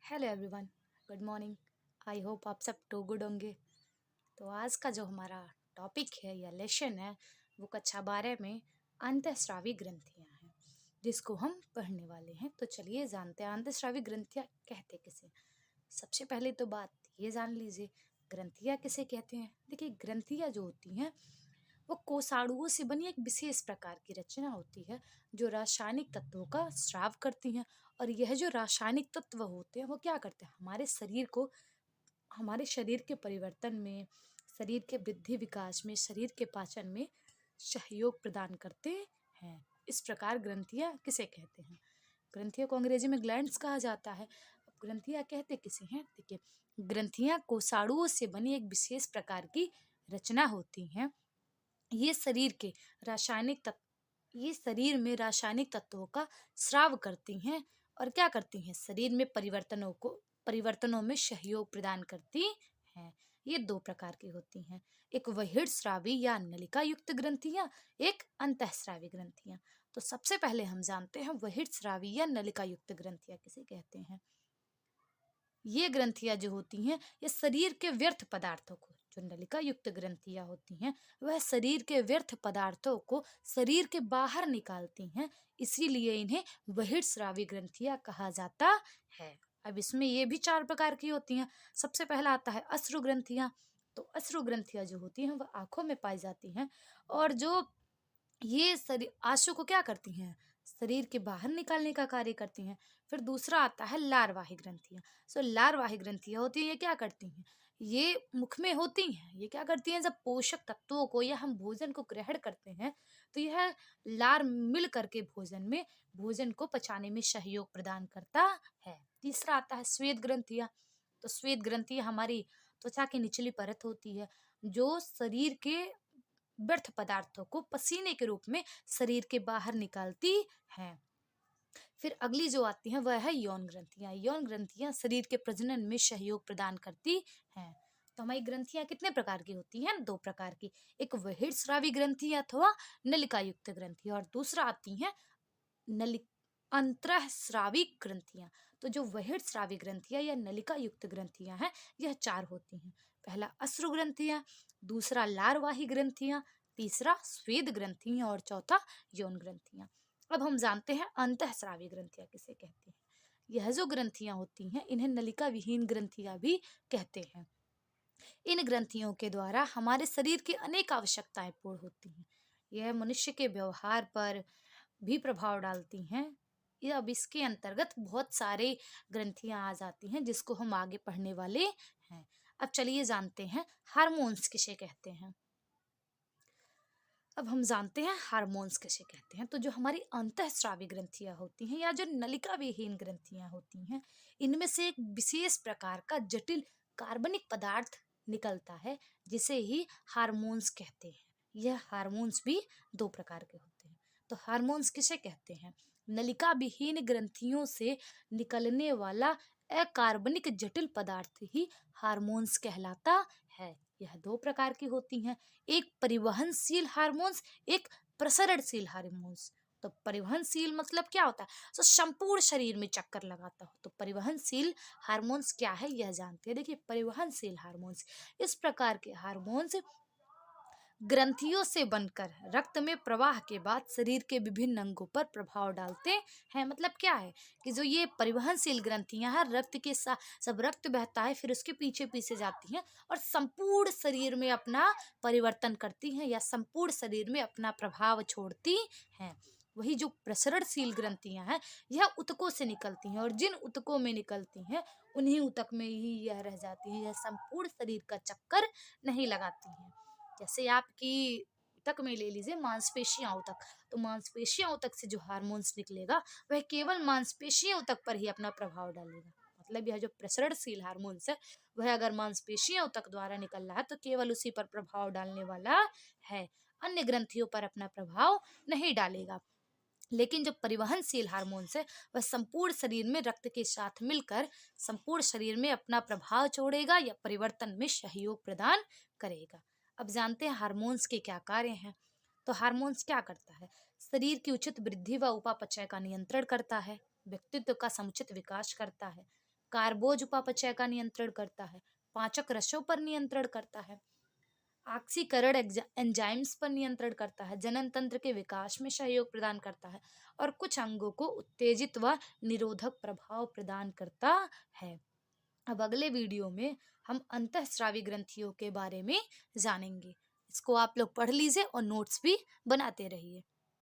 Hello everyone, good morning. I hope आप सब तो गुड होंगे। तो आज का जो हमारा टॉपिक है या लेसन है वो कक्षा 12 में अंतःस्रावी ग्रंथियां हैं जिसको हम पढ़ने वाले हैं। तो चलिए जानते हैं अंतःस्रावी ग्रंथियां कहते किसे। सबसे पहले तो बात ये जान लीजिए ग्रंथियां किसे कहते हैं। देखिए ग्रंथियां जो होती हैं वो कोषाणुओं से बनी एक विशेष प्रकार की रचना होती है जो रासायनिक तत्वों का स्राव करती हैं। और यह जो रासायनिक तत्व होते हैं वो क्या करते हैं, हमारे शरीर को, हमारे शरीर के परिवर्तन में, शरीर के वृद्धि विकास में, शरीर के पाचन में सहयोग प्रदान करते हैं। इस प्रकार ग्रंथियां किसे कहते हैं। ग्रंथियों को अंग्रेजी में ग्लैंड्स कहा जाता है। अब ग्रंथियां कहते किसे हैं, देखिए ग्रंथियां कोषाणुओं से बनी एक विशेष प्रकार की रचना होती हैं। ये शरीर के रासायनिक तत्व ये शरीर में रासायनिक तत्वों का स्राव करती हैं और क्या करती हैं, शरीर में परिवर्तनों में सहयोग प्रदान करती हैं। ये दो प्रकार की होती हैं, एक बहिर्स्रावी या नलिका युक्त ग्रंथियां, एक अंतःस्रावी ग्रंथियां। तो सबसे पहले हम जानते हैं बहिर्स्रावी या नलिका युक्त ग्रंथियां किसे कहते हैं। ये ग्रंथियां जो होती हैं ये शरीर के व्यर्थ पदार्थों को, जो नलिका युक्त ग्रंथियां होती हैं वह शरीर के व्यर्थ पदार्थों को शरीर के बाहर निकालती हैं, इसीलिए इन्हें बहिर्स्रावी ग्रंथियां कहा जाता है। अब इसमें ये भी चार प्रकार की होती हैं। सबसे पहला आता है अश्रु ग्रंथियां। तो अश्रु ग्रंथियां जो होती हैं वह आंखों में पाई जाती हैं और जो ये शरीर आंसू को क्या करती हैं, शरीर के बाहर निकालने का कार्य करती हैं। फिर दूसरा आता है लारवाही ग्रंथियां। लारवाही ग्रंथियां होती हैं, ये क्या करती हैं, ये मुख में होती हैं। ये क्या करती हैं, जब पोषक तत्वों को या हम भोजन को ग्रहण करते हैं तो यह लार मिल करके भोजन को पचाने में सहयोग प्रदान करता है। तीसरा आता है श्वेत ग्रंथियां। तो श्वेत ग्रंथियां हमारी त्वचा की निचली परत होती है जो शरीर के व्यर्थ पदार्थों को पसीने के रूप में शरीर के बाहर निकालती हैं। फिर अगली जो आती है वह है यौन ग्रंथियां। यौन ग्रंथियां शरीर के प्रजनन में सहयोग प्रदान करती हैं। तो हमारी ग्रंथियां कितने प्रकार की होती हैं, दो प्रकार की, एक बहिर्स्रावी ग्रंथि अथवा नलिका युक्त ग्रंथि और दूसरा आती है नलि अंतःस्रावी ग्रंथियां। तो जो बहिर्स्रावी ग्रंथियां या नलिका युक्त ग्रंथियां हैं यह चार होती हैं। पहला अश्रु ग्रंथियां, दूसरा लारवाही ग्रंथियां, तीसरा स्वेद ग्रंथियां और चौथा यौन ग्रंथियां। अब हम जानते हैं अंतःस्रावी ग्रंथियां किसे कहते हैं। यह जो ग्रंथियां होती हैं इन्हें नलिका विहीन ग्रंथियां भी कहते हैं। इन ग्रंथियों के द्वारा हमारे शरीर की अनेक आवश्यकताएं पूर्ण होती हैं। यह मनुष्य के व्यवहार पर भी प्रभाव डालती हैं। ये अब इसके अंतर्गत बहुत सारे ग्रंथियां आ जाती हैं जिसको हम आगे पढ़ने वाले हैं। अब चलिए जानते हैं हार्मोन्स किसे कहते हैं। अब हम जानते हैं हार्मोन्स किसे कहते हैं। तो जो हमारी अंतःस्रावी ग्रंथियां होती हैं या जो नलिका विहीन ग्रंथियां होती हैं इनमें से एक विशेष प्रकार का जटिल कार्बनिक पदार्थ निकलता है जिसे ही हार्मोन्स कहते हैं। यह हार्मोन्स भी दो प्रकार के होते हैं। तो हार्मोन्स किसे कहते हैं, नलिका विहीन ग्रंथियों से निकलने वाला अकार्बनिक जटिल पदार्थ ही हार्मोन्स कहलाता है। यह दो प्रकार की होती हैं, एक परिवहनशील हार्मोन्स, एक प्रसरणशील हार्मोन्स। तो परिवहनशील मतलब क्या होता है, तो संपूर्ण शरीर में चक्कर लगाता हो। तो परिवहनशील हार्मोन्स क्या है यह जानते हैं। देखिए परिवहनशील हार्मोन्स इस प्रकार के हार्मोन्स ग्रंथियों से बनकर रक्त में प्रवाह के बाद शरीर के विभिन्न अंगों पर प्रभाव डालते हैं। मतलब क्या है कि जो ये परिवहनशील ग्रंथियां हैं रक्त के साथ, सब रक्त बहता है फिर उसके पीछे पीछे जाती हैं और संपूर्ण शरीर में अपना परिवर्तन करती हैं या संपूर्ण शरीर में अपना प्रभाव छोड़ती हैं। वही जो प्रसरणशील ग्रंथियां हैं यह ऊतकों से निकलती हैं और जिन ऊतकों में निकलती हैं उन्हीं ऊतक में ही यह रह जाती है, यह संपूर्ण शरीर का चक्कर नहीं लगाती हैं। जैसे आपकी ऊतक में ले लीजिए मांसपेशियां ऊतक, तो मांसपेशियां ऊतक से जो हार्मोन्स निकलेगा वह केवल मांसपेशियां ऊतक पर ही अपना प्रभाव डालेगा। मतलब यह जो प्रसरणशील हार्मोन्स है वह अगर मांसपेशियां ऊतक द्वारा निकल रहा है तो केवल उसी पर प्रभाव डालने वाला है, अन्य ग्रंथियों पर अपना प्रभाव नहीं डालेगा। लेकिन जो परिवहनशील हार्मोन्स है वह संपूर्ण शरीर में रक्त के साथ मिलकर संपूर्ण शरीर में अपना प्रभाव छोड़ेगा या परिवर्तन में सहयोग प्रदान करेगा। अब जानते हैं हार्मोन्स के क्या कार्य हैं। तो हार्मोन्स क्या करता है, शरीर की उचित वृद्धि व उपापचय का नियंत्रण करता है, व्यक्तित्व का समुचित विकास करता है, कार्बोज उपापचय का नियंत्रण करता है, पाचक रसों पर नियंत्रण करता है, ऑक्सीकरण एंजाइम्स पर नियंत्रण करता है, जनन तंत्र के विकास में सहयोग प्रदान करता है और कुछ अंगों को उत्तेजित व निरोधक प्रभाव प्रदान करता है। अब अगले वीडियो में हम अंतःस्रावी ग्रंथियों के बारे में जानेंगे। इसको आप लोग पढ़ लीजिए और नोट्स भी बनाते रहिए।